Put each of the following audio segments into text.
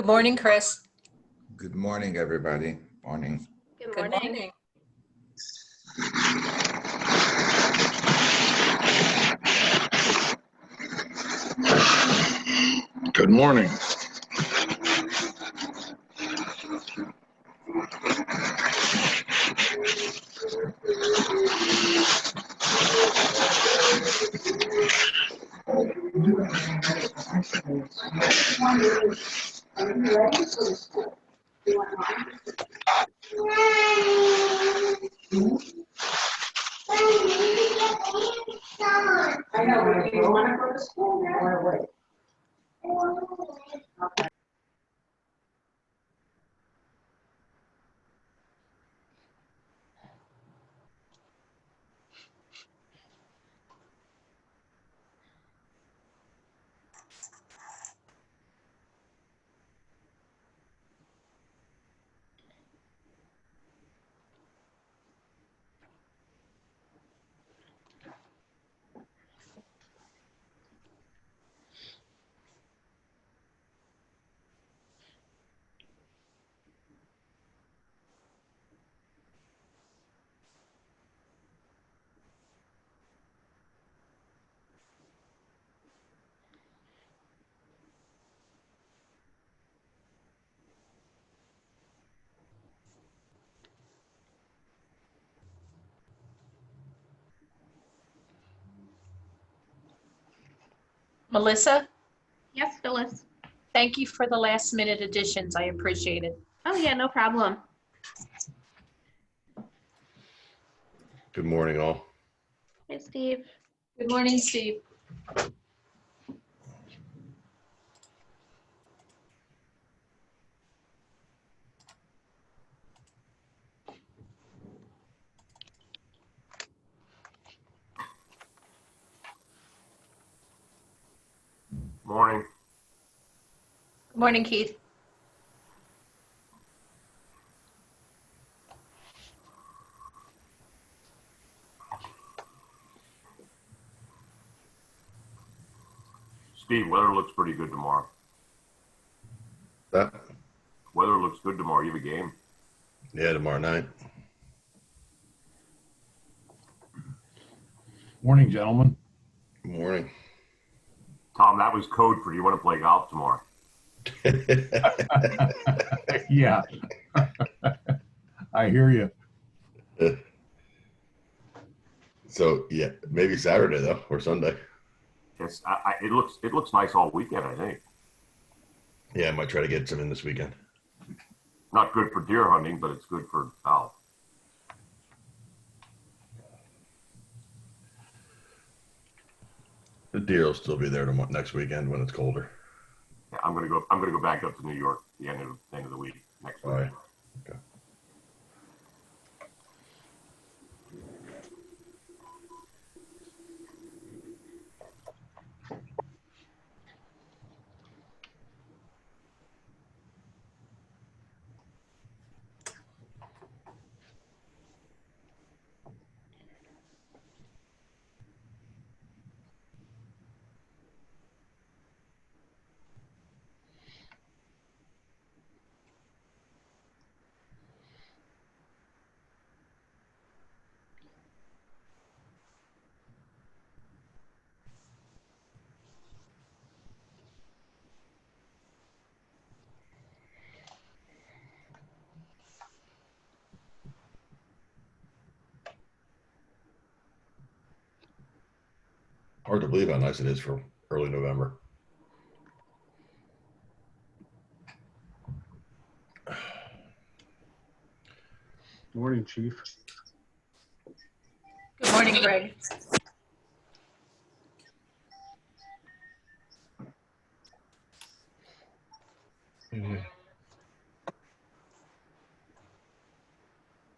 Good morning, Chris. Good morning, everybody. Morning. Good Good morning. morning. Good morning. I know, do you want to go to school now or wait? Okay. Melissa, Yes, Phyllis. thank you for the last minute additions. I appreciate it. Oh, yeah, no problem. Good morning, all. Hey, Steve. Good morning, Steve. Morning. Good morning, Keith. Steve, weather looks pretty good tomorrow. That? Weather looks good tomorrow. You have a game? Yeah, tomorrow night. Morning, gentlemen. Good morning. Tom, that was code for you want to play golf tomorrow. Yeah. I hear you. So yeah, maybe Saturday though, or Sunday. It's, it looks nice all weekend, I think. Yeah, I might try to get some in this weekend. Not good for deer hunting, but it's good for golf. The deer will still be there next weekend when it's colder. Yeah, I'm gonna go back up to New York at the end of the week next week. All right. Okay. Hard to believe how nice it is for early November. Morning, Chief. Good morning, Greg. Is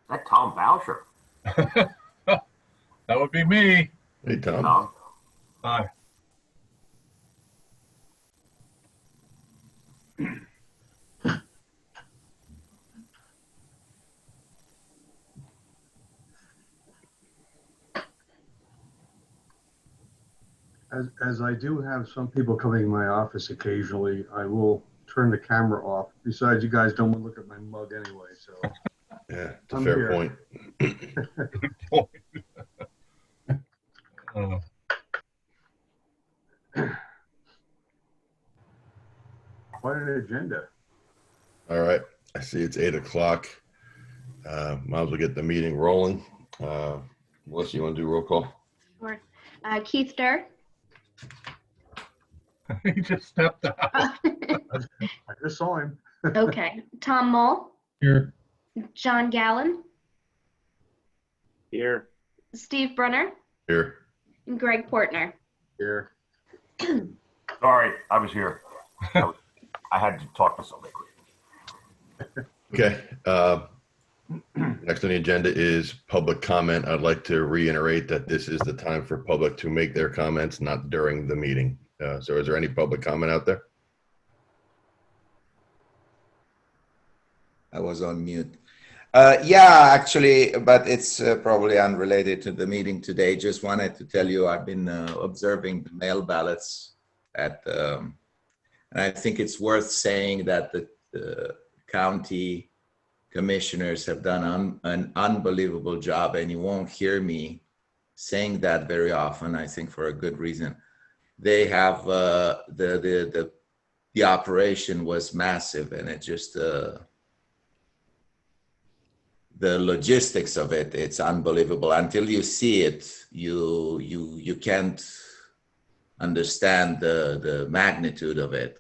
that Tom Boucher? That would be me. Hey, Tom. Tom. Hi. As I do have some people coming in my office occasionally, I will turn the camera off. Besides, you guys don't want to look at my mug anyway, so. Yeah, it's a I'm fair here. point. Uh, Quite an agenda. All right. I see it's 8 o'clock. Might as well get the meeting rolling. Melissa, you want to do roll call? Sure. Keith Durr. He just stepped out. Oh, I just saw him. okay. Tom Mole. Here. John Gallen. Here. Steve Brunner. Here. And Greg Portner. Here. Sorry, I was here. I had to talk to somebody quick. Okay. Next on the agenda is public comment. I'd like to reiterate that this is the time for public to make their comments, not during the meeting. So is there any public comment out there? I was on mute. Yeah, actually, but it's probably unrelated to the meeting today. Just wanted to tell you I've been observing the mail ballots and I think it's worth saying that the county commissioners have done an unbelievable job, and you won't hear me saying that very often, I think for a good reason. They have the operation was massive, and it just the logistics of it, it's unbelievable. Until you see it, you can't understand the magnitude of it.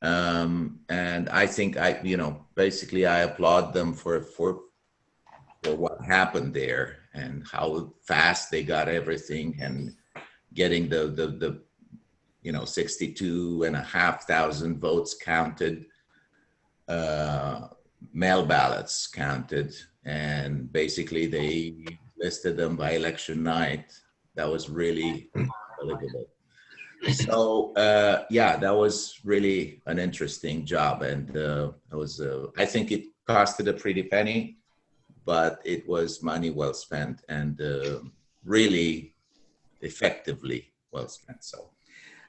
And I think basically I applaud them for what happened there and how fast they got everything and getting the 62,500 votes counted, mail ballots counted, and basically they listed them by election night. That was really unbelievable. So yeah, that was really an interesting job, and I think it costed a pretty penny, but it was money well spent and really effectively well spent. So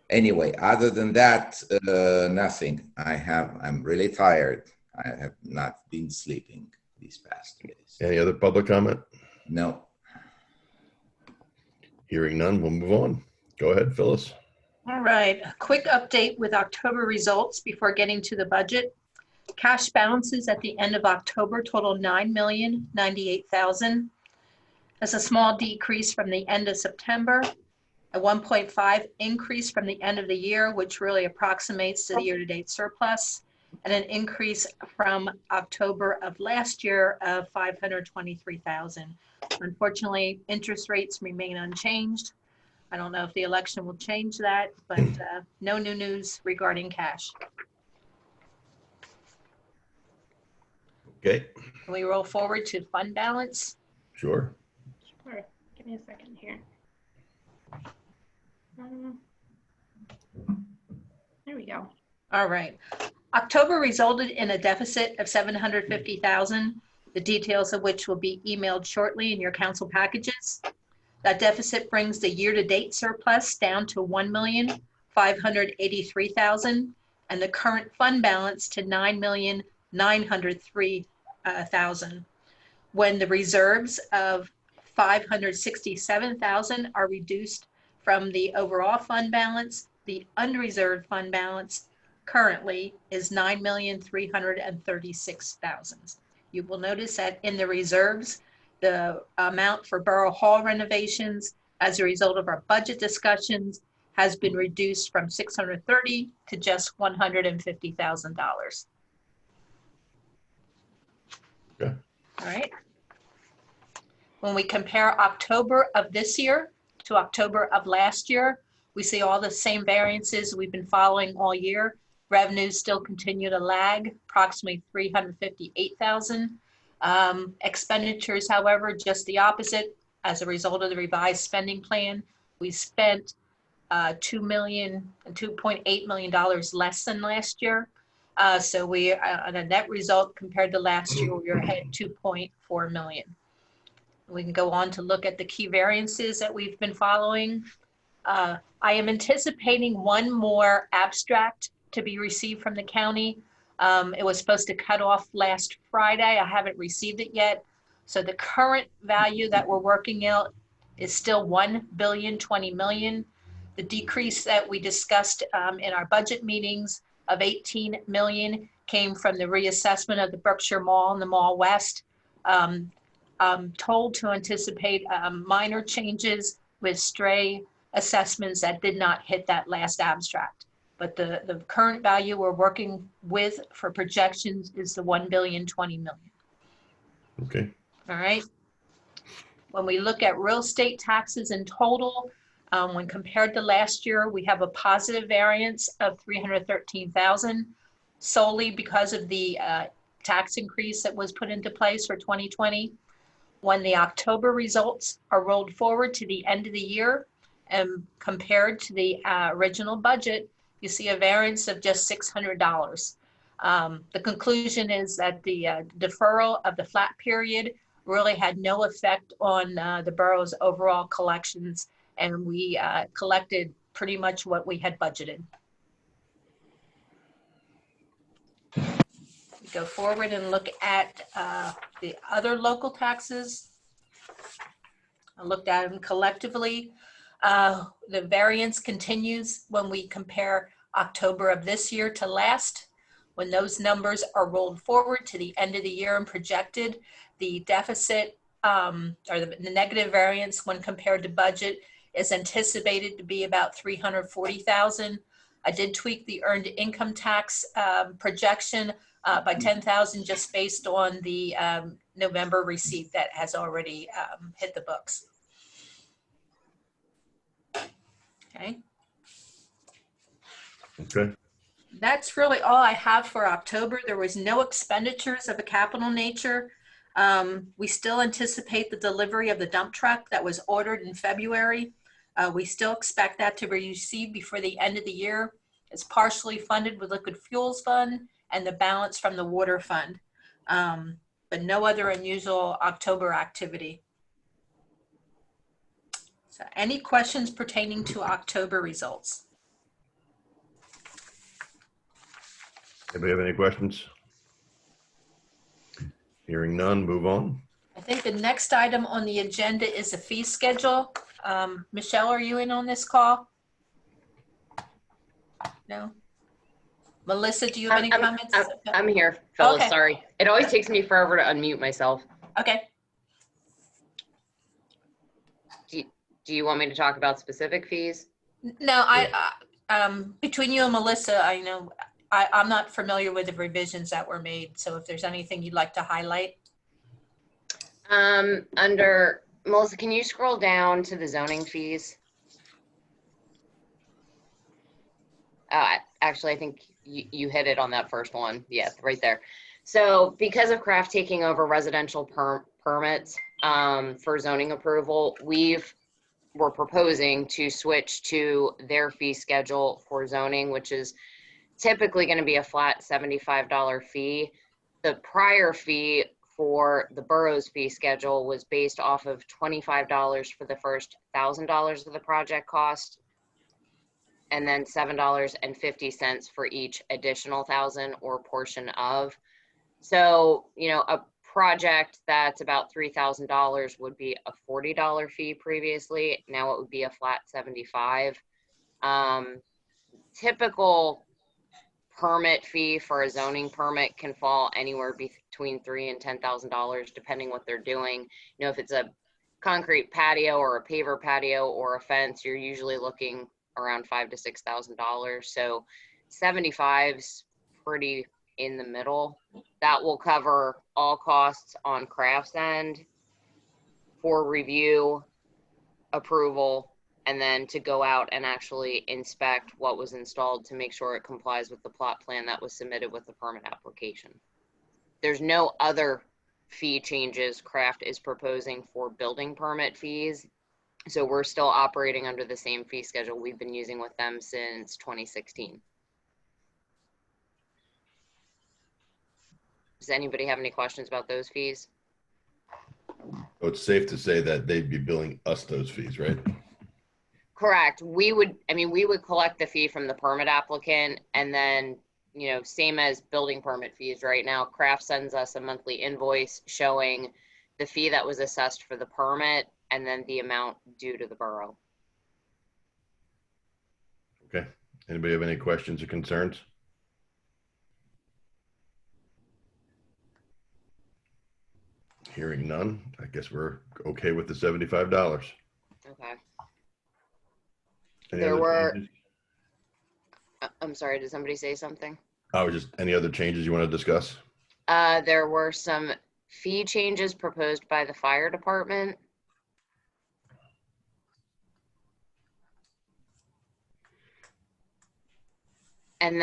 anyway, other than that, nothing. I'm really tired. I have not been sleeping these past days. Any other public comment? No. Hearing none, we'll move on. Go ahead, Phyllis. All right, a quick update with October results before getting to the budget. Cash balances at the end of October total $9,098,000. That's a small decrease from the end of September, a 1.5 increase from the end of the year, which really approximates to the year-to-date surplus, and an increase from October of last year of $523,000. Unfortunately, interest rates remain unchanged. I don't know if the election will change that, but no new news regarding cash. Okay, Can we roll forward to fund balance? sure. Sure. Give me a second here. There we go. All right. October resulted in a deficit of $750,000, the details of which will be emailed shortly in your council packages. That deficit brings the year-to-date surplus down to $1,583,000 and the current fund balance to $9,903,000. When the reserves of $567,000 are reduced from the overall fund balance, the unreserved fund balance currently is $9,336,000. You will notice that in the reserves, the amount for Borough Hall renovations as a result of our budget discussions has been reduced from $630,000 to just $150,000. Okay. All right. When we compare October of this year to October of last year, we see all the same variances we've been following all year. Revenues still continue to lag, approximately $358,000. Expenditures, however, just the opposite. As a result of the revised spending plan, we spent $2.8 million less than last year. So we, on a net result compared to last year, we were ahead $2.4 million. We can go on to look at the key variances that we've been following. I am anticipating one more abstract to be received from the county. It was supposed to cut off last Friday. I haven't received it yet. So the current value that we're working out is still 1,020,000,000. The decrease that we discussed in our budget meetings of 18 million came from the reassessment of the Berkshire Mall and the Mall West. I'm told to anticipate minor changes with stray assessments that did not hit that last abstract. But the current value we're working with for projections is the 1,020,000,000. Okay. All right. When we look at real estate taxes in total, when compared to last year, we have a positive variance of 313,000 solely because of the tax increase that was put into place for 2020. When the October results are rolled forward to the end of the year and compared to the original budget, you see a variance of just $600. The conclusion is that the deferral of the flat period really had no effect on the borough's overall collections, and we collected pretty much what we had budgeted. We go forward and look at the other local taxes. I looked at them collectively. The variance continues when we compare October of this year to last. When those numbers are rolled forward to the end of the year and projected, the deficit or the negative variance when compared to budget is anticipated to be about 340,000. I did tweak the earned income tax projection by 10,000 just based on the November receipt that has already hit the books. Okay. Okay. That's really all I have for October. There was no expenditures of a capital nature. We still anticipate the delivery of the dump truck that was ordered in February. We still expect that to be received before the end of the year. It's partially funded with liquid fuels fund and the balance from the water fund, but no other unusual October activity. So any questions pertaining to October results? Anybody have any questions? Hearing none, move on. I think the next item on the agenda is a fee schedule. Michelle, are you in on this call? No? Melissa, do you have any comments? I'm here, Phyllis, Okay. sorry. It always takes me forever to unmute myself. Okay. Do you want me to talk about specific fees? No, between you and Melissa, I know I'm not familiar with the revisions that were made. So if there's anything you'd like to highlight. Under, Melissa, can you scroll down to the zoning fees? Actually, I think you hit it on that first one. Yes, right there. So because of Craft taking over residential permits for zoning approval, we're proposing to switch to their fee schedule for zoning, which is typically going to be a flat $75 fee. The prior fee for the borough's fee schedule was based off of $25 for the first $1,000 of the project cost, and then $7.50 for each additional 1,000 or portion of. So, you know, a project that's about $3,000 would be a $40 fee previously. Now it would be a flat $75. Typical permit fee for a zoning permit can fall anywhere between $3,000 and $10,000 depending what they're doing. You know, if it's a concrete patio or a paver patio or a fence, you're usually looking around $5,000 to $6,000. So 75's pretty in the middle. That will cover all costs on Craft's end for review, approval, and then to go out and actually inspect what was installed to make sure it complies with the plot plan that was submitted with the permit application. There's no other fee changes Craft is proposing for building permit fees. So we're still operating under the same fee schedule we've been using with them since 2016. Does anybody have any questions about those fees? So it's safe to say that they'd be billing us those fees, right? Correct. We would collect the fee from the permit applicant, and then, same as building permit fees right now, Craft sends us a monthly invoice showing the fee that was assessed for the permit and then the amount due to the borough. Okay. Anybody have any questions or concerns? Hearing none, I guess we're okay with the $75. Okay. Any There other were- changes? I'm sorry, did somebody say something? Any other changes you want to discuss? There were some fee changes proposed by the fire department. And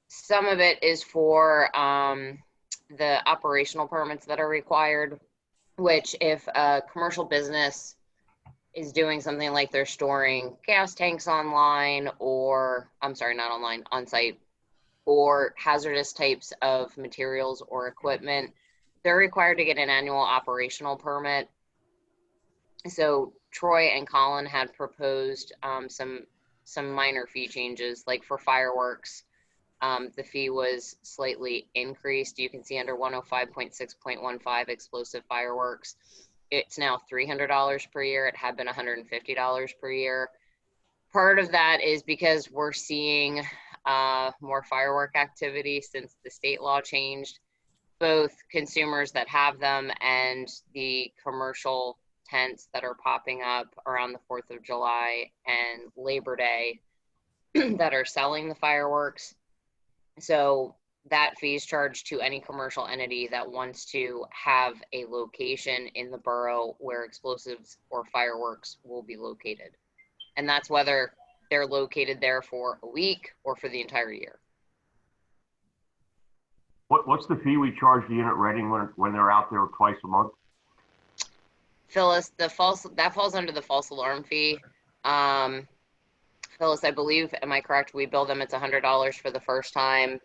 some of it is for the operational permits that are required, which if a commercial business is doing something like they're storing gas tanks online, or, I'm sorry, not online, on site, or hazardous types of materials or equipment, they're required to get an annual operational permit. So Troy and Colin had proposed some minor fee changes, like for fireworks. The fee was slightly increased. You can see under 105.6.15 explosive fireworks, it's now $300 per year. It had been $150 per year. Part of that is because we're seeing more firework activity since the state law changed. Both consumers that have them and the commercial tents that are popping up around the 4th of July and Labor Day that are selling the fireworks. So that fee is charged to any commercial entity that wants to have a location in the borough where explosives or fireworks will be located. And that's whether they're located there for a week or for the entire year. What's the fee we charge the unit Reading when they're out there twice a month? Phyllis, that falls under the false alarm fee. Phyllis, I believe, am I correct? We bill them, it's $100 for the first time.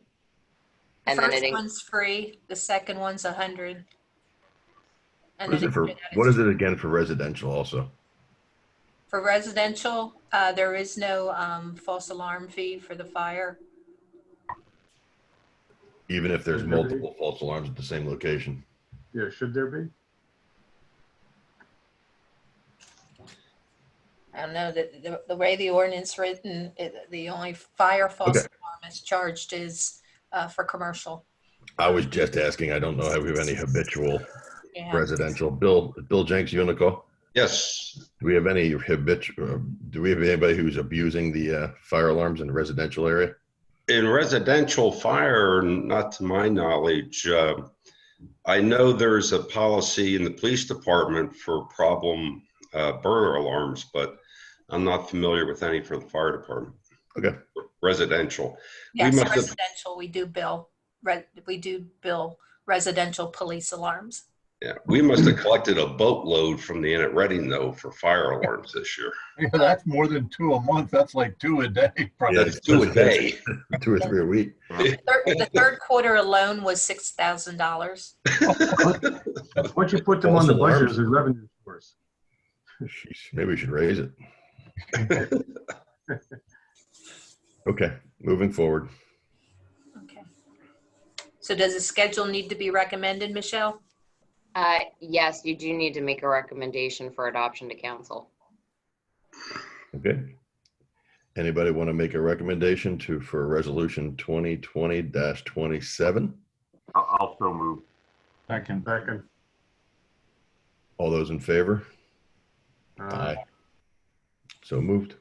The And then first one's free, the second one's $100. And What is then it for? after that, What it's is it again for residential also? For residential, there is no false alarm fee for the fire. Even if there's Should there be? multiple false alarms at the same location? Yeah, should there be? I don't know, the way the ordinance written, the only fire false Okay. alarm is charged is for commercial. I was just asking. I don't know if we have any habitual Yeah. residential. Bill Jenks, you on the call? Yes, Do we have any habitual? Do we have anybody who's abusing the fire alarms in the residential area? in residential fire, not to my knowledge. I know there's a policy in the police department for problem burglar alarms, but I'm not familiar with any for the fire department. Okay. Residential. Yes, must have- residential, we do bill residential police alarms. Yeah, we must have collected a boatload from the Inn at Reading though for fire alarms this year. Yeah, that's more than 2 a month. That's like 2 a day. Yeah, That's 2 a day. 2 or 3 a week. The third quarter alone was $6,000. Why don't you put them on the budget as a revenue source? Jeez, maybe we should raise it. Okay, moving forward. Okay. So does the schedule need to be recommended, Michelle? Yes, you do need to make a recommendation for adoption to council. Okay. Anybody want to make a recommendation for resolution 2020-27? I'll so move. Second. All those in favor? Aye. So moved.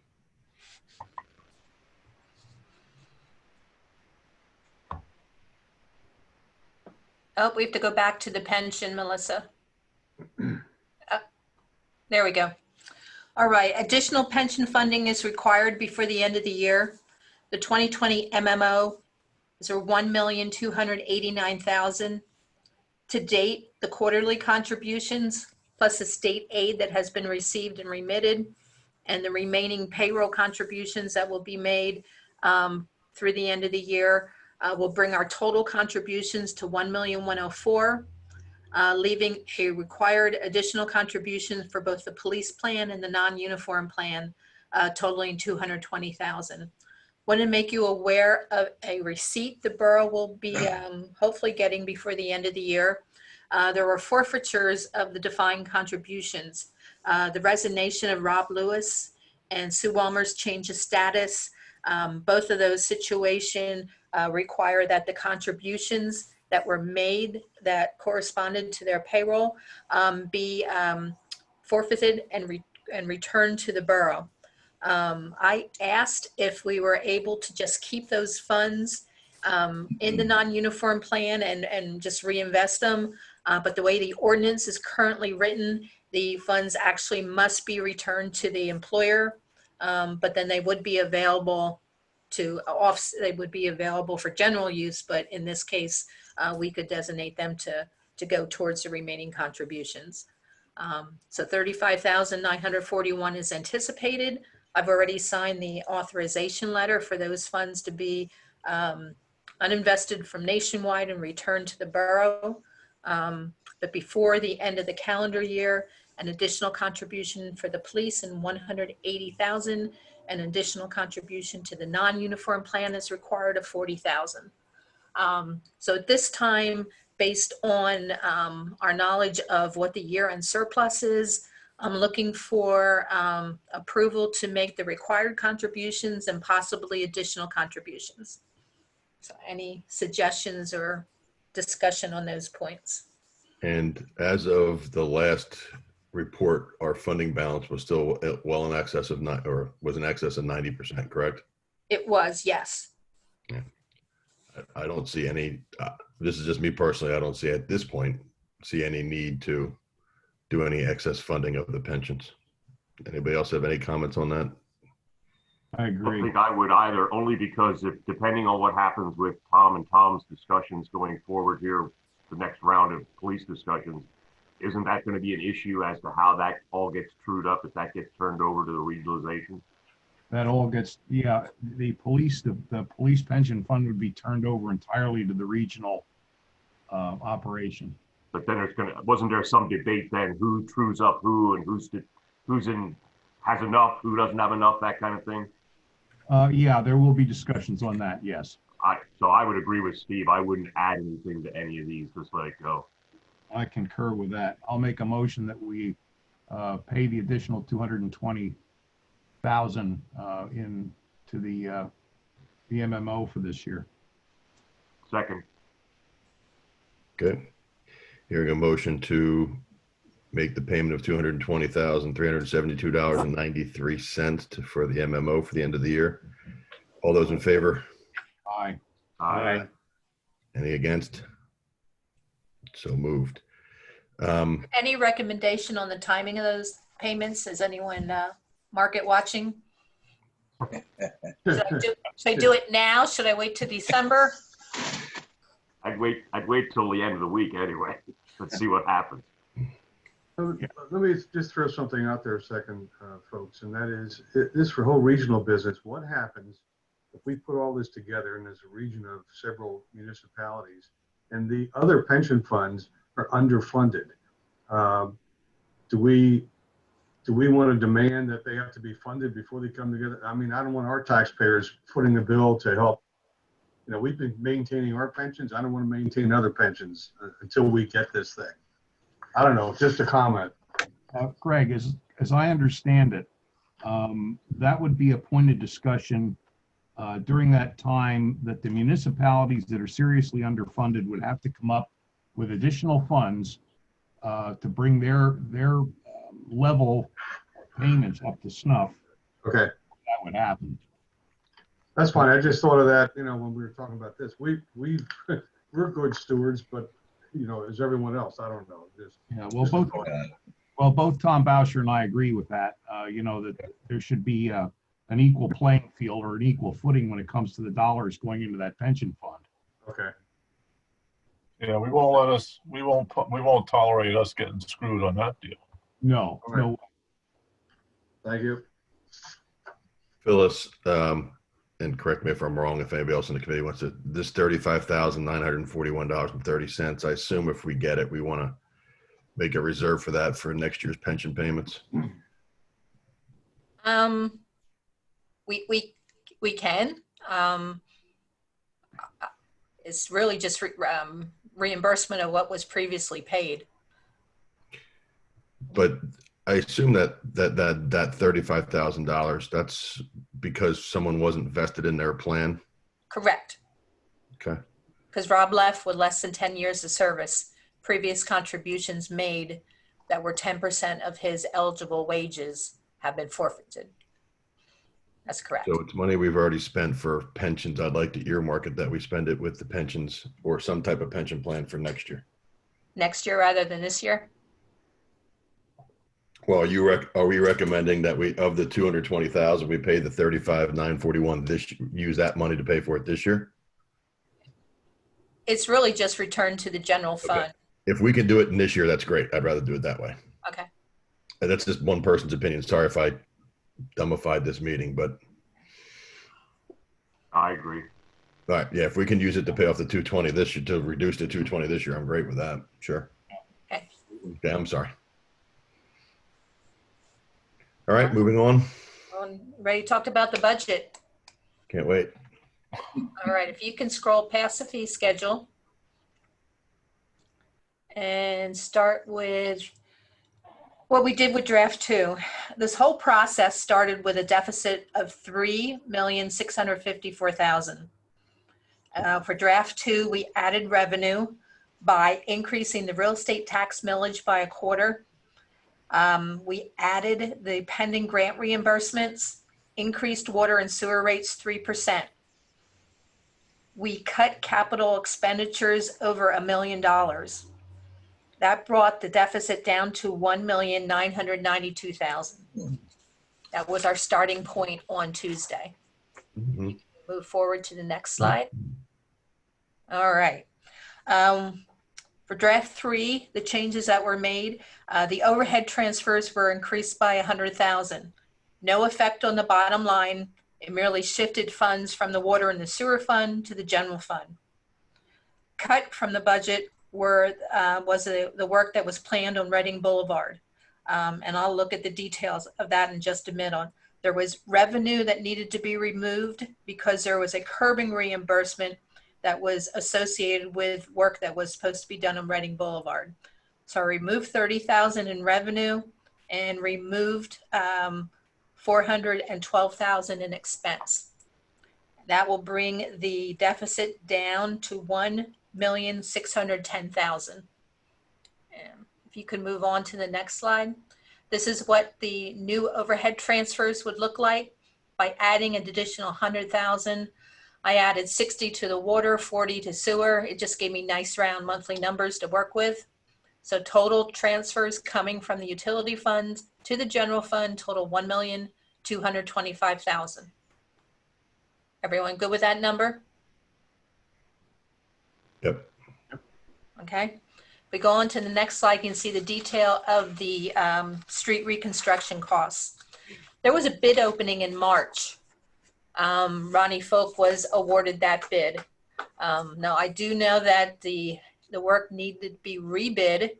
Oh, we have to go back to the pension, Melissa. There we go. All right, additional pension funding is required before the end of the year. The 2020 MMO is $1,289,000. To date, the quarterly contributions plus the state aid that has been received and remitted, and the remaining payroll contributions that will be made through the end of the year will bring our total contributions to $1,104,000. leaving a required additional contribution for both the police plan and the non-uniform plan, totaling $220,000. Want to make you aware of a receipt the borough will be hopefully getting before the end of the year. There were forfeitures of the defined contributions. The resignation of Rob Lewis and Sue Walmer's change of status. Both of those situations require that the contributions that were made that corresponded to their payroll be forfeited and returned to the borough. I asked if we were able to just keep those funds in the non-uniform plan and just reinvest them. But the way the ordinance is currently written, the funds actually must be returned to the employer. But then they would be available they would be available for general use. But in this case, we could designate them to go towards the remaining contributions. So $35,941 is anticipated. I've already signed the authorization letter for those funds to be uninvested from Nationwide and returned to the borough. But before the end of the calendar year, an additional contribution for the police and $180,000, an additional contribution to the non-uniform plan is required of $40,000. So at this time, based on our knowledge of what the year-end surplus is, I'm looking for approval to make the required contributions and possibly additional contributions. So any suggestions or discussion on those points? And as of the last report, our funding balance was still well in excess of was in excess of 90%, correct? It was, yes. Yeah. I don't see any, this is just me personally, I don't see at this point, any need to do any excess funding of the pensions. Anybody else have any comments on that? I I agree. don't think I would either, only because if, depending on what happens with Tom and Tom's discussions going forward here, the next round of police discussions, isn't that going to be an issue as to how that all gets trued up if that gets turned over to the regionalization? That all gets, yeah, the police pension fund would be turned over entirely to the regional operation. But then wasn't there some debate then who trues up who and who's has enough, who doesn't have enough, that kind of thing? Yeah, there will be discussions on that, yes. So I would agree with Steve. I wouldn't add anything to any of these, just let it go. I concur with that. I'll make a motion that we pay the additional $220,000 into the MMO for this year. Second. Okay. Hearing a motion to make the payment of $220,372.93 for the MMO for the end of the year. All those in favor? Aye. Aye. Any against? So moved. Any recommendation on the timing of those payments? Is anyone market watching? Should I do it now? Should I wait till December? I'd wait till the end of the week anyway. Let's see what happens. Yeah. Let me just throw something out there a second, folks, and that is, this for whole regional business, what happens if we put all this together and there's a region of several municipalities and the other pension funds are underfunded? Do we want to demand that they have to be funded before they come together? I mean, I don't want our taxpayers footing the bill to help. You know, we've been maintaining our pensions. I don't want to maintain other pensions until we get this thing. I don't know, just a comment. Greg, as I understand it, that would be a point of discussion during that time, that the municipalities that are seriously underfunded would have to come up with additional funds to bring their level payments up to snuff. Okay, That would happen. that's fine. I just thought of that, you know, when we were talking about this. We're good stewards, but you know, as everyone else, I don't know. Yeah, both Tom Boucher and I agree with that. You know, that there should be an equal playing field or an equal footing when it comes to the dollars going into that pension fund. Okay. Yeah, we won't tolerate us getting screwed on that deal. No, All right. no. Thank you. Phyllis, and correct me if I'm wrong, if anybody else in the committee wants to, this $35,941.30, I assume if we get it, we want to make a reserve for that for next year's pension payments? We can. It's really just reimbursement of what was previously paid. But I assume that $35,000, that's because someone wasn't vested in their plan. Correct. Okay. Because Rob left with less than 10 years of service. Previous contributions made that were 10% of his eligible wages have been forfeited. That's correct. So it's money we've already spent for pensions. I'd like to earmark it that we spend it with the pensions or some type of pension plan for next year. Next year rather than this year? Well, are we recommending that we, of the 220,000, we pay the 35,941 use that money to pay for it this year? It's really just returned to the general fund. Okay. If we can do it in this year, that's great. I'd rather do it that way. Okay. And that's just one person's opinion. Sorry if I dumbified this meeting, but. I agree. All right. Yeah. If we can use it to pay off the 220 this year, to reduce the 220 this year, I'm great with that. Sure. Okay. Okay. I'm sorry. All right. Moving on. Ready to talk about the budget? Can't wait. All right. If you can scroll past the fee schedule and start with what we did with draft 2. This whole process started with a deficit of $3,654,000. For draft 2, we added revenue by increasing the real estate tax millage by 1/4. We added the pending grant reimbursements, increased water and sewer rates 3%. We cut capital expenditures over $1 million. That brought the deficit down to $1,992,000. That was our starting point on Tuesday. Mm-hmm. Move forward to the next slide. All right. For draft 3, the changes that were made, the overhead transfers were increased by $100,000. No effect on the bottom line. It merely shifted funds from the water and the sewer fund to the general fund. Cut from the budget was the work that was planned on Reading Boulevard. And I'll look at the details of that in just a minute. There was revenue that needed to be removed because there was a curbing reimbursement that was associated with work that was supposed to be done on Reading Boulevard. So I removed $30,000 in revenue and removed $412,000 in expense. That will bring the deficit down to $1,610,000. If you could move on to the next slide. This is what the new overhead transfers would look like by adding an additional $100,000. I added 60 to the water, 40 to sewer. It just gave me nice round monthly numbers to work with. So total transfers coming from the utility funds to the general fund total $1,225,000. Everyone good with that number? Yep. Okay. If we go on to the next slide, you can see the detail of the street reconstruction costs. There was a bid opening in March. Ronnie Folk was awarded that bid. Now I do know that the work needed to be rebid.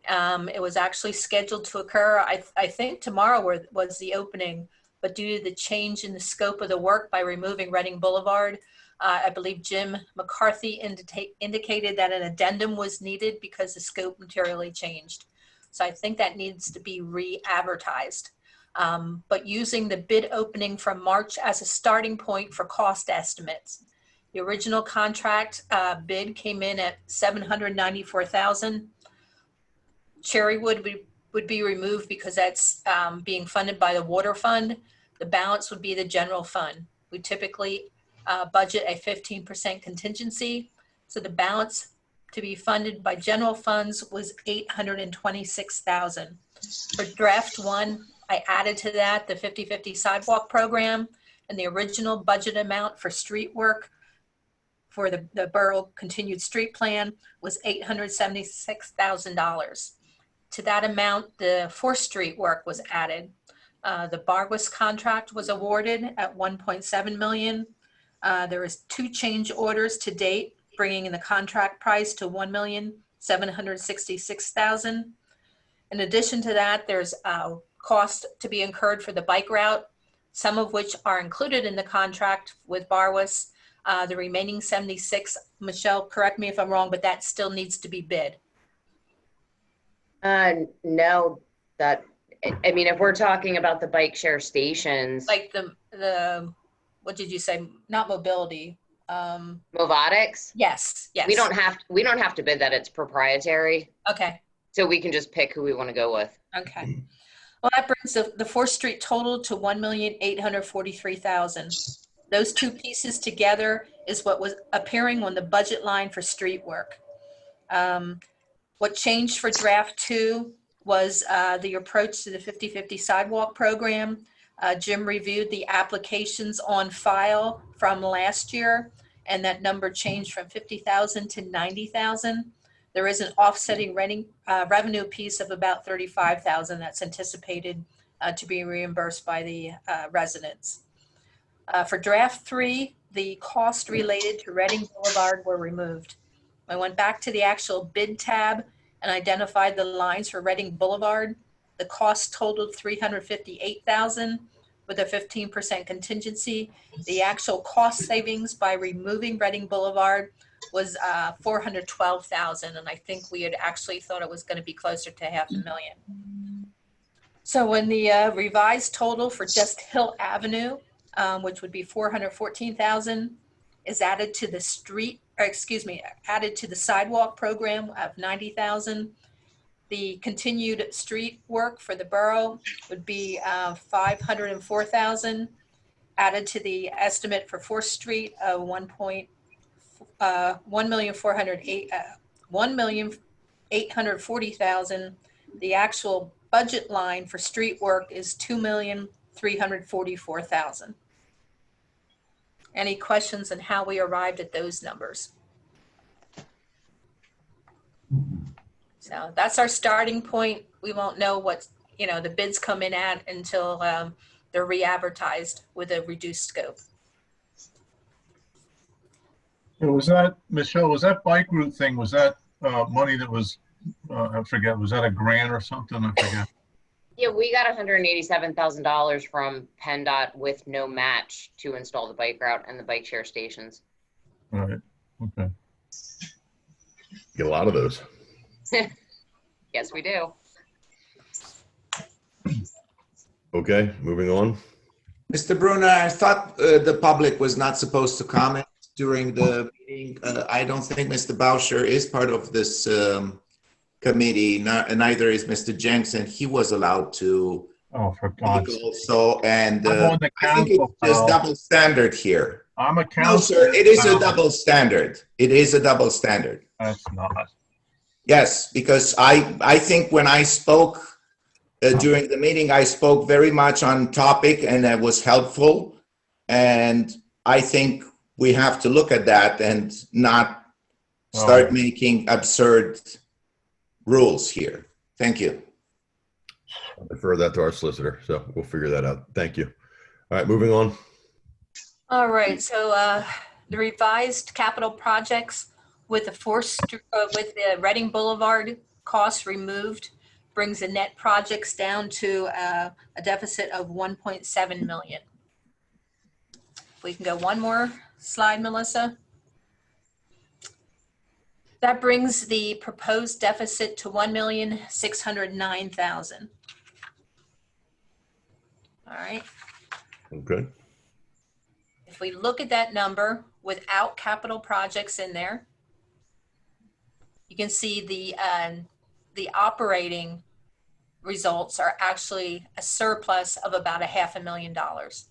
It was actually scheduled to occur, I think tomorrow was the opening, but due to the change in the scope of the work by removing Reading Boulevard, I believe Jim McCarthy indicated that an addendum was needed because the scope materially changed. So I think that needs to be re-advertised. But using the bid opening from March as a starting point for cost estimates. The original contract bid came in at $794,000. Cherrywood would be removed because that's being funded by the water fund. The balance would be the general fund. We typically budget a 15% contingency. So the balance to be funded by general funds was $826,000. For draft 1, I added to that the 50/50 sidewalk program, and the original budget amount for street work for the borough continued street plan was $876,000. To that amount, the 4th Street work was added. The Barwis contract was awarded at $1.7 million. There was 2 change orders to date, bringing in the contract price to $1,200,000 $766,000. In addition to that, there's cost to be incurred for the bike route, some of which are included in the contract with Barwis. The remaining 76, Michelle, correct me if I'm wrong, but that still needs to be bid. No, that, I mean, if we're talking about the bike share stations, Like the what did you say? Not mobility. Movotics, Yes, yes. we don't have to bid that. It's proprietary. Okay, So we can just pick who we want to go with. okay. Well, that brings the 4th Street total to $1,843,000. Those two pieces together is what was appearing on the budget line for street work. What changed for draft 2 was the approach to the 50/50 sidewalk program. Jim reviewed the applications on file from last year, and that number changed from 50,000 to 90,000. There is an offsetting revenue piece of about 35,000 that's anticipated to be reimbursed by the residents. For draft 3, the cost related to Reading Boulevard were removed. I went back to the actual bid tab and identified the lines for Reading Boulevard. The cost totaled $358,000 with a 15% contingency. The actual cost savings by removing Reading Boulevard was $412,000, and I think we had actually thought it was going to be closer to $500,000. So when the revised total for just Hill Avenue, which would be $414,000, is added to the added to the sidewalk program of $90,000. The continued street work for the borough would be $504,000, added to the estimate for 4th Street of $1,840,000. The actual budget line for street work is $2,344,000. Any questions on how we arrived at those numbers? So that's our starting point. We won't know what, the bids come in at until they're re-advertised with a reduced scope. And was that, Michelle, was that bike route thing, was that money that was, I forget, was that a grant or something? I forget. Yeah, we got $187,000 from PennDOT with no match to install the bike route and the bike share stations. All right, okay. Get a lot of those. Yes, we do. Okay, moving on. Mr. Brunner, I thought the public was not supposed to comment during the meeting. I don't think Mr. Bauscher is part of this committee, neither is Mr. Jensen. He was allowed to Oh, for God's speak sake. also, and I'm on the I think it's council, just pal. double standard here. I'm a No, council. sir, it is a pal. double standard. It is a double standard. That's not. Yes, because I think when I spoke during the meeting, I spoke very much on topic and it was helpful. And I think we have to look at that and not start making absurd rules here. Thank you. I'll defer that to our solicitor, so we'll figure that out. Thank you. All right, moving on. All right, so the revised capital projects with the with the Reading Boulevard costs removed brings the net projects down to a deficit of 1.7 million. If we can go one more slide, Melissa. That brings the proposed deficit to 1,609,000. All right. Okay. If we look at that number without capital projects in there, you can see the operating results are actually a surplus of about $500,000.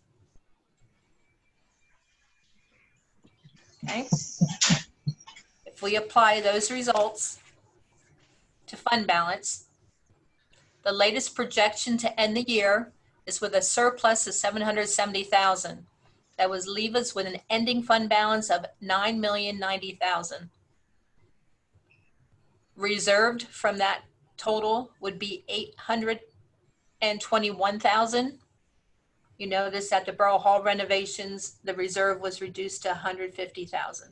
Okay. If we apply those results to fund balance, the latest projection to end the year is with a surplus of 770,000. That would leave us with an ending fund balance of 9,090,000. Reserved from that total would be 821,000. You notice that the Borough Hall renovations, the reserve was reduced to 150,000.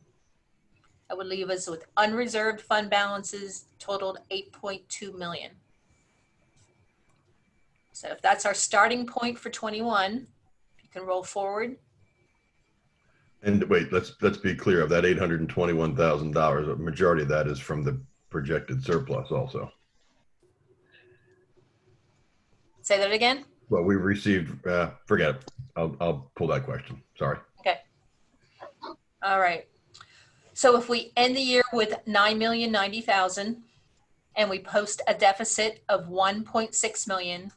That would leave us with unreserved fund balances totaled 8.2 million. So if that's our starting point for 21, you can roll forward. And wait, let's be clear. Of that $821,000, a majority of that is from the projected surplus also. Say that again. Well, we received, forget it. I'll pull that question. Sorry. Okay. All right. So if we end the year with 9,090,000 and we post a deficit of 1.6 million,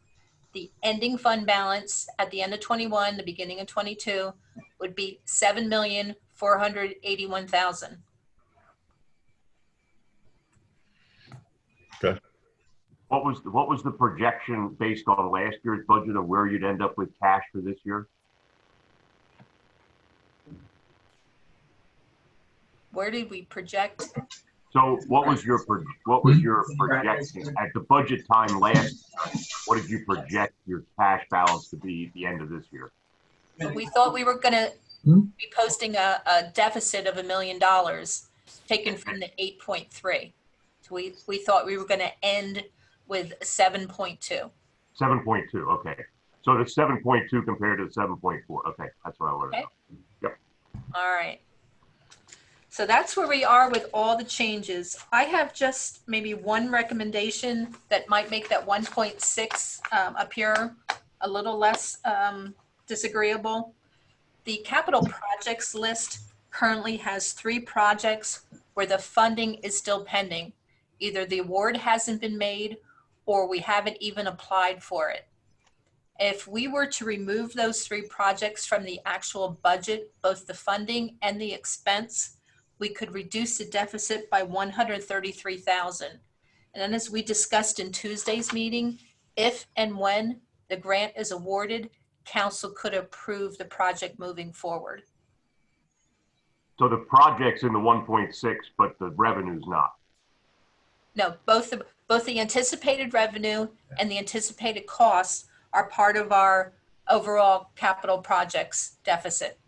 the ending fund balance at the end of 21, the beginning of 22 would be 7,481,000. Okay. What was the projection based on last year's budget of where you'd end up with cash for this year? Where did we project? So what was your projection at the budget time last year? What did you project your cash balance to be at the end of this year? We thought we were going to be posting a deficit of $1 million taken from the 8.3. So we thought we were going to end with 7.2. 7.2. Okay. So the 7.2 compared to the 7.4. Okay, that's what I wanted to know. Yep. All right. So that's where we are with all the changes. I have just maybe one recommendation that might make that 1.6 appear a little less disagreeable. The capital projects list currently has 3 projects where the funding is still pending. Either the award hasn't been made or we haven't even applied for it. If we were to remove those 3 projects from the actual budget, both the funding and the expense, we could reduce the deficit by 133,000. And then as we discussed in Tuesday's meeting, if and when the grant is awarded, council could approve the project moving forward. So the project's in the 1.6, but the revenue's not. No, both the anticipated revenue and the anticipated costs are part of our overall capital projects deficit.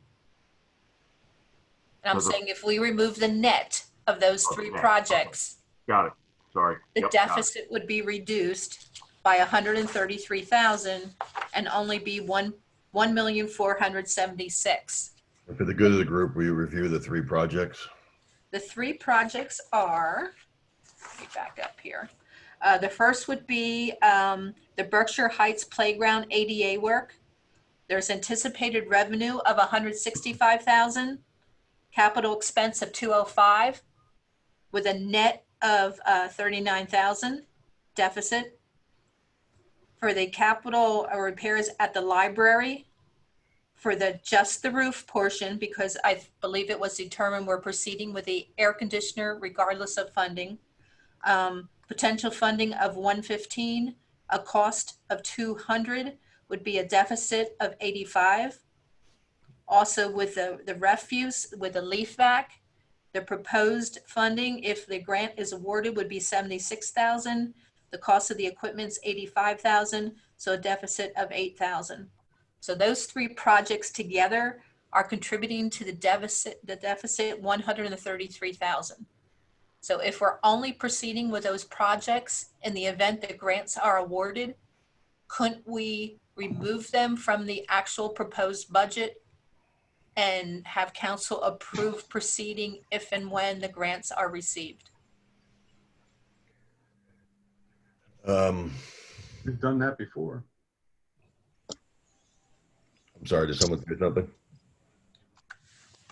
And I'm saying if we remove the net of those 3 projects, Got it. Sorry. the Yep, deficit would be reduced by 133,000 and only be 1,476,000. For the good of the group, will you review the 3 projects? The 3 projects are, let me back up here. The first would be the Berkshire Heights Playground ADA work. There's anticipated revenue of 165,000, capital expense of 205, with a net of 39,000 deficit. For the capital repairs at the library, for just the roof portion, because I believe it was determined we're proceeding with the air conditioner regardless of funding. Potential funding of 115, a cost of 200 would be a deficit of 85. Also with the refuse, with the leaf vac, the proposed funding, if the grant is awarded, would be 76,000. The cost of the equipment's 85,000, so a deficit of 8,000. So those 3 projects together are contributing to the deficit 133,000. So if we're only proceeding with those projects in the event that grants are awarded, couldn't we remove them from the actual proposed budget and have council approve proceeding if and when the grants are received? We've done that before. I'm sorry, did someone say something?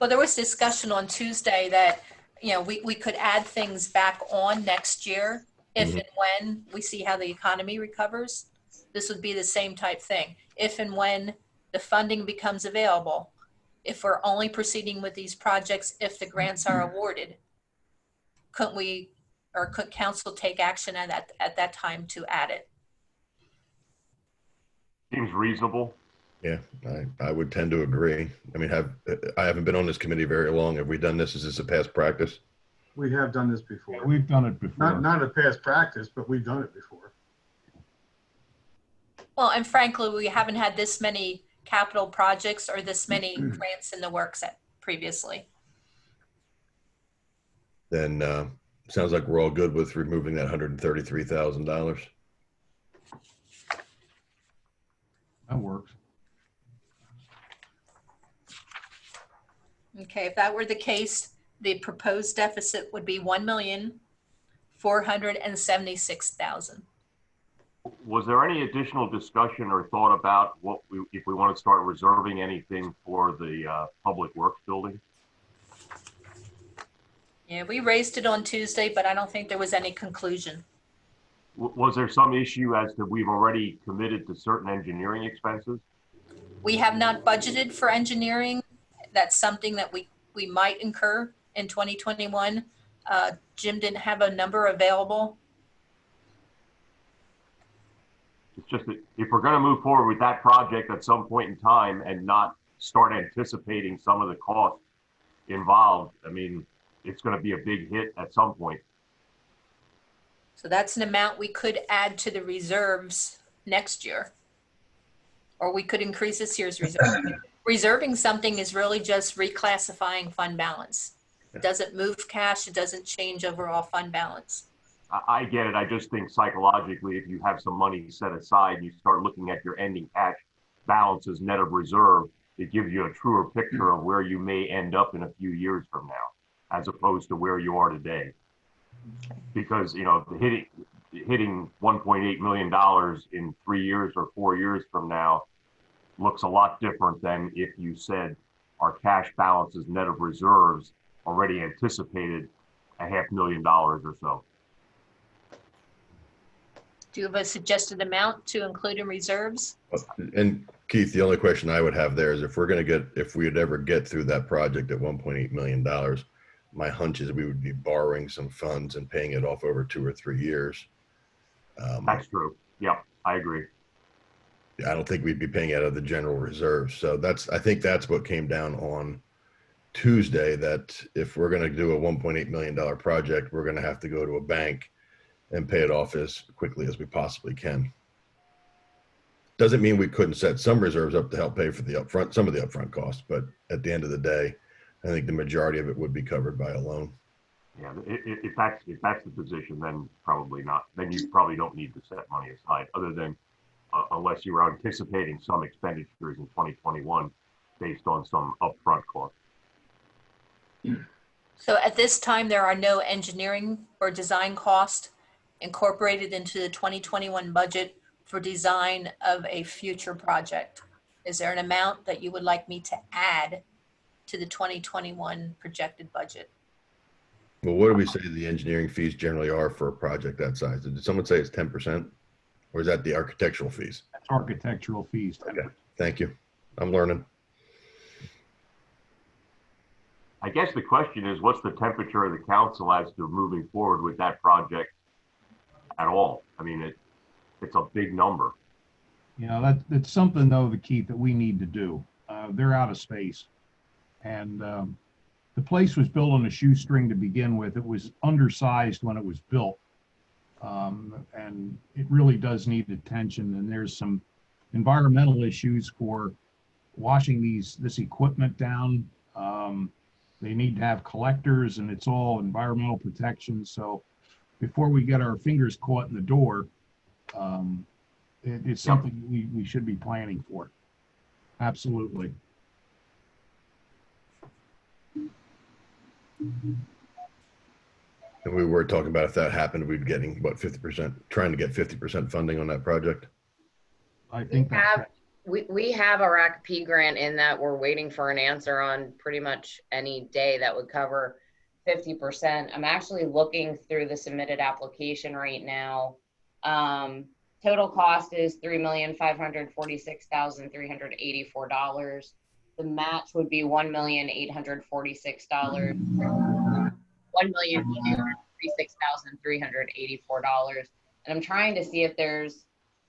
Well, there was discussion on Tuesday that, you know, we could add things back on next year if and when we see how the economy recovers. This would be the same type thing. If and when the funding becomes available, if we're only proceeding with these projects if the grants are awarded, couldn't we, or could council take action at that time to add it? Seems reasonable. Yeah, I would tend to agree. I mean, I haven't been on this committee very long. Have we done this? Is this a past practice? We have done this before. Yeah, we've done it before. Not a past practice, but we've done it before. Well, and frankly, we haven't had this many capital projects or this many grants in the works previously. then sounds like we're all good with removing that $133,000. That works. Okay, if that were the case, the proposed deficit would be 1,476,000. Was there any additional discussion or thought about if we want to start reserving anything for the public works building? Yeah, we raised it on Tuesday, but I don't think there was any conclusion. Was there some issue as to we've already committed to certain engineering expenses? We have not budgeted for engineering. That's something that we might incur in 2021. Jim didn't have a number available. It's just that if we're going to move forward with that project at some point in time and not start anticipating some of the costs involved, I mean, it's going to be a big hit at some point. So that's an amount we could add to the reserves next year. Or we could increase this year's reserve. Reserving something is really just reclassifying fund balance. It doesn't move cash. It doesn't change overall fund balance. I get it. I just think psychologically, if you have some money set aside and you start looking at your ending cash balances net of reserve, it gives you a truer picture of where you may end up in a few years from now, as opposed to where you are today. Because, you know, hitting $1.8 million in 3 years or 4 years from now looks a lot different than if you said our cash balances net of reserves already anticipated $500,000 or so. Do you have a suggested amount to include in reserves? And Keith, the only question I would have there is if we'd ever get through that project at $1.8 million, my hunch is we would be borrowing some funds and paying it off over 2 or 3 years. That's true. Yep, I agree. I don't think we'd be paying out of the general reserve. So I think that's what came down on Tuesday, that if we're going to do a $1.8 million project, we're going to have to go to a bank and pay it off as quickly as we possibly can. Doesn't mean we couldn't set some reserves up to help pay for some of the upfront costs, but at the end of the day, I think the majority of it would be covered by a loan. Yeah, if that's the position, then probably not. Then you probably don't need to set money aside, other than unless you were anticipating some expenditures in 2021 based on some upfront costs. So at this time, there are no engineering or design costs incorporated into the 2021 budget for design of a future project. Is there an amount that you would like me to add to the 2021 projected budget? Well, what do we say the engineering fees generally are for a project that size? Did someone say it's 10%? Or is that the architectural fees? That's architectural fees. Okay, thank you. I'm learning. I guess the question is, what's the temperature of the council as to moving forward with that project at all? I mean, it's a big number. You know, that's something though, Keith, that we need to do. They're out of space. And the place was built on a shoestring to begin with. It was undersized when it was built. And it really does need attention. And there's some environmental issues for washing this equipment down. They need to have collectors, and it's all environmental protection. So before we get our fingers caught in the door, it's something we should be planning for. Absolutely. And we were talking about if that happened, we'd be getting what, 50%, trying to get 50% funding on that project. I think we have a RACP grant in that we're waiting for an answer on pretty much any day that would cover 50%. I'm actually looking through the submitted application right now. Total cost is $3,546,384. The match would be $1,846,000. $1,846,384. And I'm trying to see if there's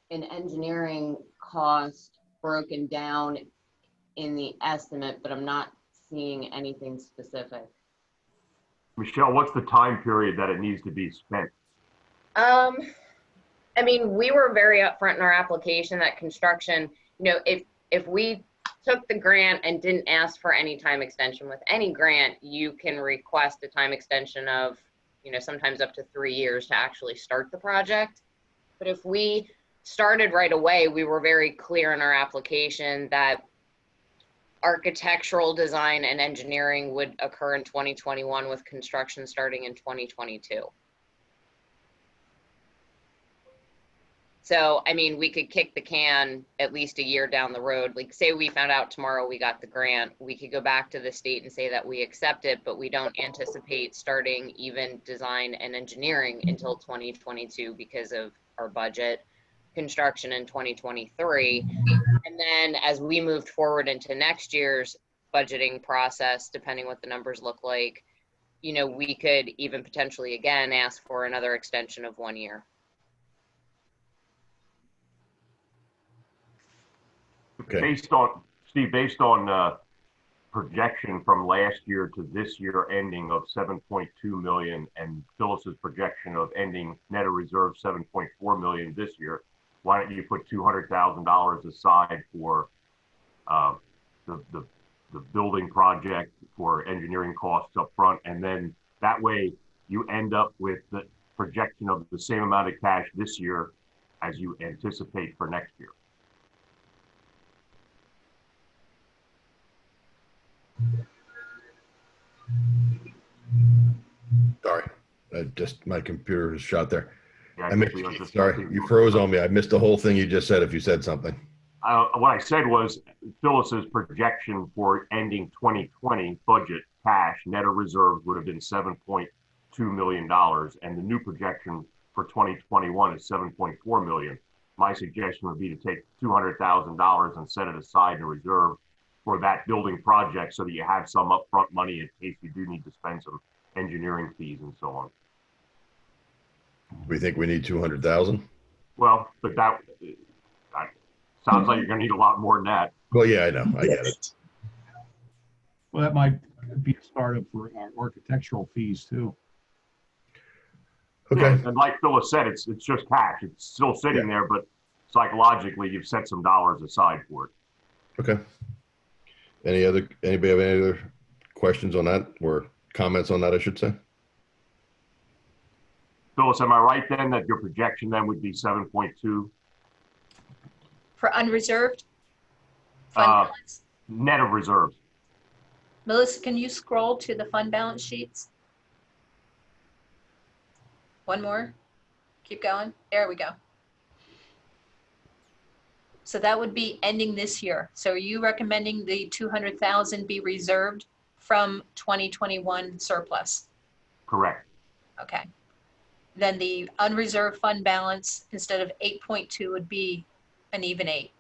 an engineering cost broken down in the estimate, but I'm not seeing anything specific. Michelle, what's the time period that it needs to be spent? I mean, we were very upfront in our application that construction, you know, if we took the grant and didn't ask for any time extension. With any grant, you can request a time extension of, sometimes up to 3 years to actually start the project. But if we started right away, we were very clear in our application that architectural design and engineering would occur in 2021 with construction starting in 2022. So, I mean, we could kick the can at least a year down the road. Like, say we found out tomorrow we got the grant, we could go back to the state and say that we accept it, but we don't anticipate starting even design and engineering until 2022 because of our budget, construction in 2023. And then as we moved forward into next year's budgeting process, depending what the numbers look like, we could even potentially again ask for another extension of 1 year. Okay. Based on projection from last year to this year ending of 7.2 million and Phyllis's projection of ending net of reserve 7.4 million this year, why don't you put $200,000 aside for the building project for engineering costs up front, and then that way you end up with the projection of the same amount of cash this year as you anticipate for next year. Sorry, just my computer was shot there. Yeah, I missed, sorry, you froze on me. I missed the whole thing you just said if you said something. What I said was Phyllis's projection for ending 2020 budget cash net of reserves would have been $7.2 million, and the new projection for 2021 is 7.4 million. My suggestion would be to take $200,000 and set it aside in reserve for that building project so that you have some upfront money in case you do need to spend some engineering fees and so on. We think we need 200,000? Well, but that sounds like you're going to need a lot more than that. Well, yeah, I know. I get it. Well, that might be a startup for architectural fees too. Okay. Yeah, and like Phyllis said, it's just cash. It's still sitting there, but psychologically, you've set some dollars aside for it. Okay. Anybody have any other questions on that or comments on that, I should say? Phyllis, am I right then that your projection then would be 7.2? For unreserved fund balance? Net of reserves. Melissa, can you scroll to the fund balance sheets? One more. Keep going. There we go. So that would be ending this year. So are you recommending the 200,000 be reserved from 2021 surplus? Correct. Okay. Then the unreserved fund balance instead of 8.2 would be an even 8.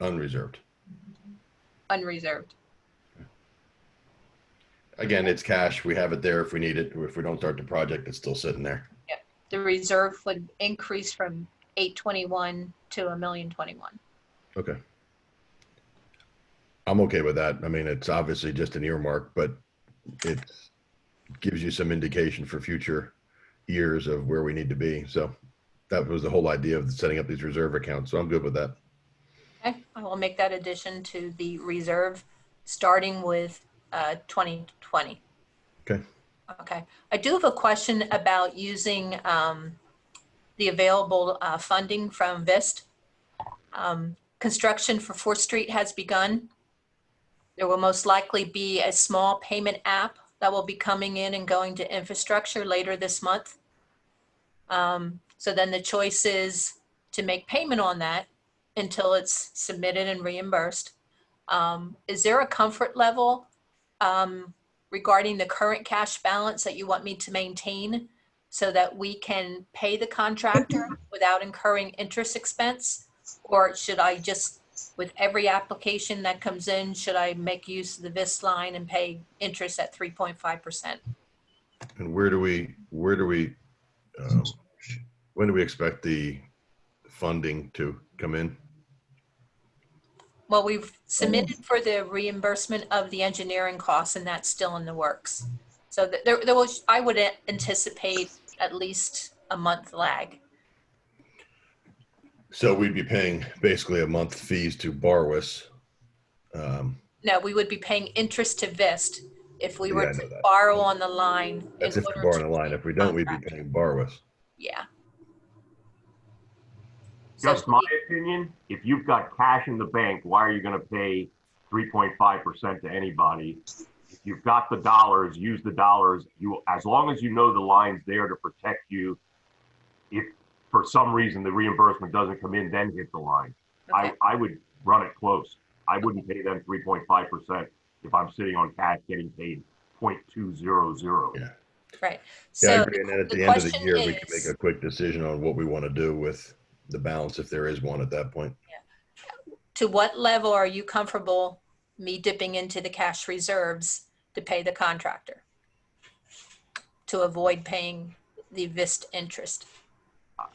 Unreserved. Unreserved. Again, it's cash. We have it there if we need it. If we don't start the project, it's still sitting there. Yep. The reserve would increase from 821 to 1,021,000. Okay. I'm okay with that. I mean, it's obviously just an earmark, but it gives you some indication for future years of where we need to be. So that was the whole idea of setting up these reserve accounts. So I'm good with that. Okay, I will make that addition to the reserve, starting with 2020. Okay. Okay. I do have a question about using the available funding from VIST. Construction for 4th Street has begun. There will most likely be a small payment app that will be coming in and going to infrastructure later this month. So then the choice is to make payment on that until it's submitted and reimbursed. Is there a comfort level regarding the current cash balance that you want me to maintain so that we can pay the contractor without incurring interest expense? Or should I just, with every application that comes in, should I make use of the VIST line and pay interest at 3.5%? And when do we expect the funding to come in? Well, we've submitted for the reimbursement of the engineering costs, and that's still in the works. So I would anticipate at least a month lag. So we'd be paying basically a month fees to Barwis. No, we would be paying interest to VIST if we Yeah, were I know to that. borrow on the line. That's in if we're order borrowing to a line. pay If we the don't, we'd be contractor. paying Barwis. Yeah. Just my opinion, if you've got cash in the bank, why are you going to pay 3.5% to anybody? If you've got the dollars, use the dollars. You, as long as you know the line's there to protect you. If for some reason the reimbursement doesn't come in, then hit the line. Okay. I would run it close. I wouldn't pay them 3.5% if I'm sitting on cash getting paid 0.200. Yeah. Right. Yeah, I So agree. And then at the the end of the question year, we can make is, a quick decision on what we want to do with the balance, if there is one at that point. to what level are you comfortable me dipping into the cash reserves to pay the contractor? To avoid paying the VIST interest?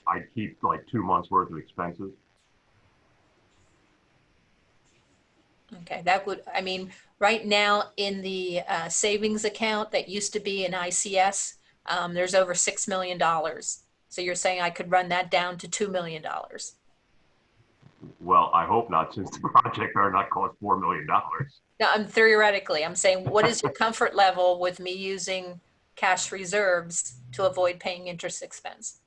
I'd keep like 2 months worth of expenses. Okay, that would, I mean, right now in the savings account that used to be in ICS, there's over $6 million. So you're saying I could run that down to $2 million? Well, I hope not, since the project better not cost $4 million. No, I'm theoretically, I'm saying, what is your comfort level with me using cash reserves to avoid paying interest expense?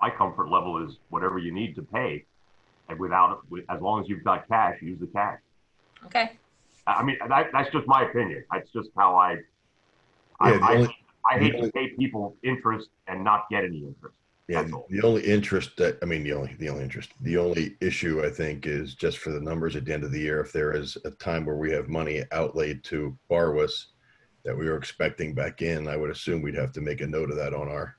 My comfort level is whatever you need to pay, and as long as you've got cash, use the cash. Okay, I mean, that's just my opinion. That's just how I hate to pay people interest and not get any interest. Yeah, the only interest that, I mean, the only issue I think is just for the numbers at the end of the year. If there is a time where we have money outlaid to Barwis that we were expecting back in, I would assume we'd have to make a note of that on our,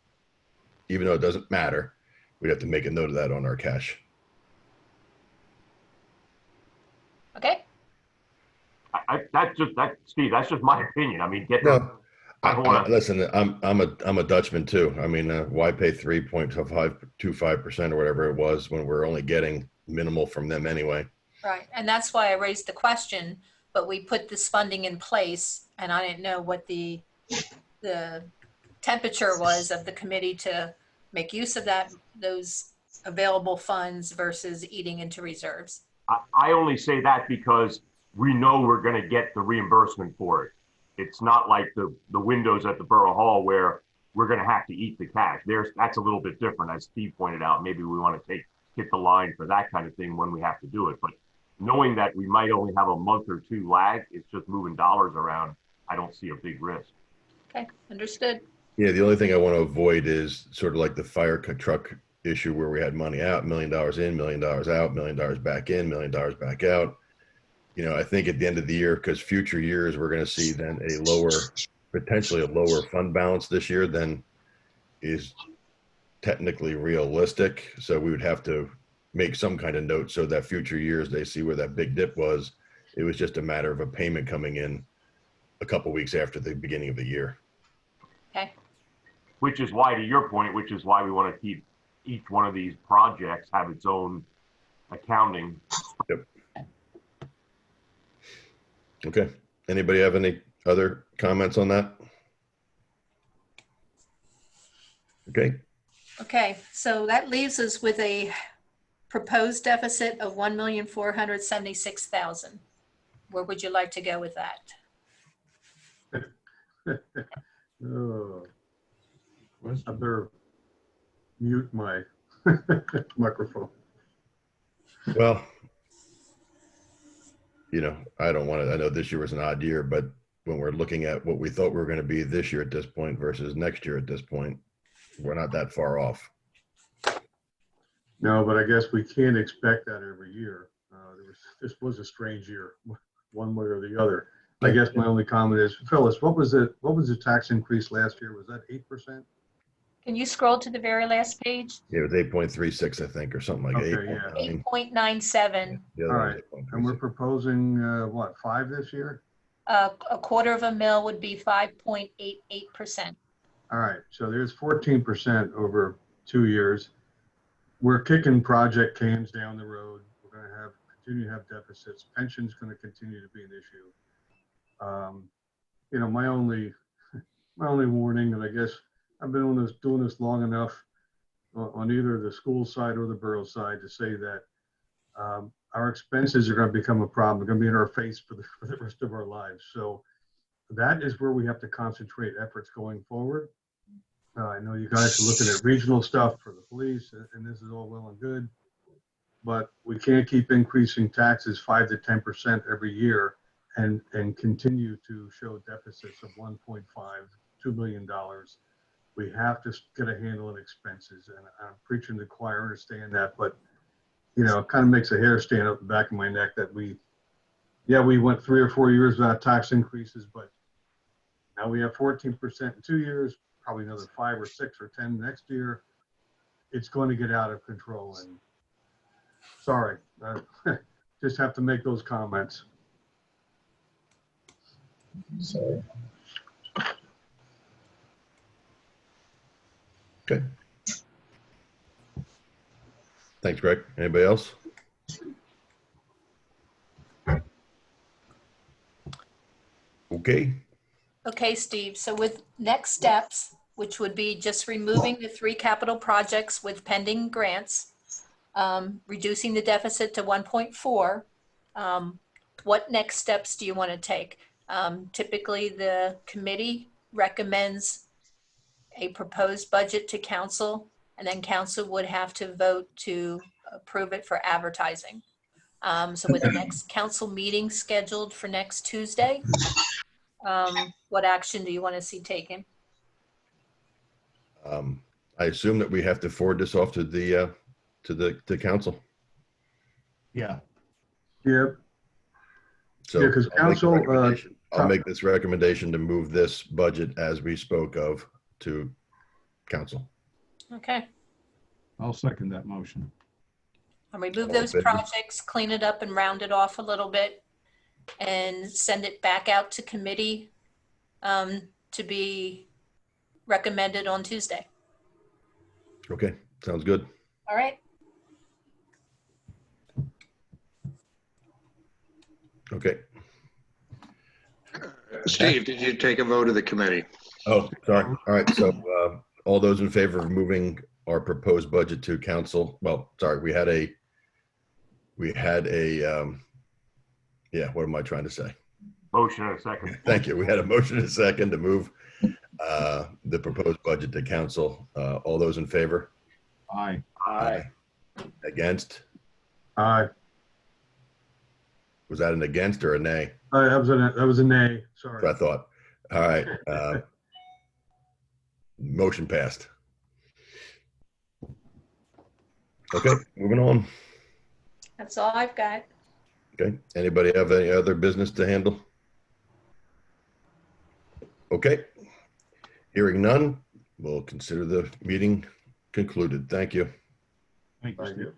even though it doesn't matter, we'd have to make a note of that on our cash. okay. Steve, that's just my opinion. I mean, Listen, I'm a Dutchman too. I mean, why pay 3.25% or whatever it was when we're only getting minimal from them anyway? Right, and that's why I raised the question, but we put this funding in place and I didn't know what the temperature was of the committee to make use of those available funds versus eating into reserves. I only say that because we know we're going to get the reimbursement for it. It's not like the windows at the Borough Hall where we're going to have to eat the cash. That's a little bit different, as Steve pointed out. Maybe we want to hit the line for that kind of thing when we have to do it. But knowing that we might only have a month or two lag, it's just moving dollars around. I don't see a big risk. Okay, understood. Yeah, the only thing I want to avoid is sort of like the fire truck issue where we had money out, $1 million in, $1 million out, $1 million back in, $1 million back out. You know, I think at the end of the year, because future years, we're going to see then potentially a lower fund balance this year than is technically realistic. So we would have to make some kind of note so that future years, they see where that big dip was. It was just a matter of a payment coming in a couple weeks after the beginning of the year. Okay. Which is why, to your point, which is why we want to keep each one of these projects have its own accounting. Yep. Okay. Anybody have any other comments on that? Okay. Okay, so that leaves us with a proposed deficit of $1,476,000. Where would you like to go with that? Oh, I better mute my microphone. Well, you know, I know this year was an odd year, but when we're looking at what we thought we were going to be this year at this point versus next year at this point, we're not that far off. No, but I guess we can't expect that every year. This was a strange year, one way or the other. I guess my only comment is, Phyllis, what was the tax increase last year? Was that 8%? Can you scroll to the very last page? Yeah, it was 8.36, I think, or something like Okay, 8.97. Yeah, all right, and we're proposing what, 5 this year? A $0.25 would be 5.88%. All right, so there's 14% over 2 years. We're kicking project cans down the road. We're going to continue to have deficits. Pension's going to continue to be an issue. You know, my only warning, and I guess I've been doing this long enough. on either the school side or the borough side to say that our expenses are going to become a problem. They're going to be in our face for the rest of our lives. So that is where we have to concentrate efforts going forward. I know you guys are looking at regional stuff for the police, and this is all well and good, but we can't keep increasing taxes 5 to 10% every year and continue to show deficits of $1.5, $2 million. We have to get a handle on expenses, and I'm preaching to the choir, I understand that, but you know, it kind of makes a hair stand up the back of my neck that we went 3 or 4 years without tax increases, but now we have 14% in 2 years, probably another 5 or 6 or 10 next year. It's going to get out of control, and sorry, just have to make those comments. Sorry. Okay. Thanks, Greg. Anybody else? Okay. Okay, Steve, so with next steps, which would be just removing the 3 capital projects with pending grants, reducing the deficit to 1.4, what next steps do you want to take? Typically, the committee recommends a proposed budget to council, and then council would have to vote to approve it for advertising. So with the next council meeting scheduled for next Tuesday, what action do you want to see taken? I assume that we have to forward this off to the council. Yeah. Yep. So Yeah, 'cause council, I'll make this recommendation to move this budget as we spoke of to council. Okay, I'll second that motion. I'll remove All in those favor? projects, clean it up and round it off a little bit, and send it back out to committee to be recommended on Tuesday. Okay, sounds good. All right, Okay. Steve, did you take a vote of the committee? Oh, sorry. All right. So all those in favor of moving our proposed budget to council? Well, sorry, we had a yeah, what am I trying to say? Motion and a second. Thank you. We had a motion and a second to move the proposed budget to council. All those in favor? Aye. Aye. Against? Aye. Was that an against or a nay? That was a nay, sorry. That's what I thought. All right. Motion passed. Okay, moving on. that's all I've got. Okay, anybody have any other business to handle? Okay, hearing none, we'll consider the meeting concluded. Thank you. Thank you, Thank Steve. you.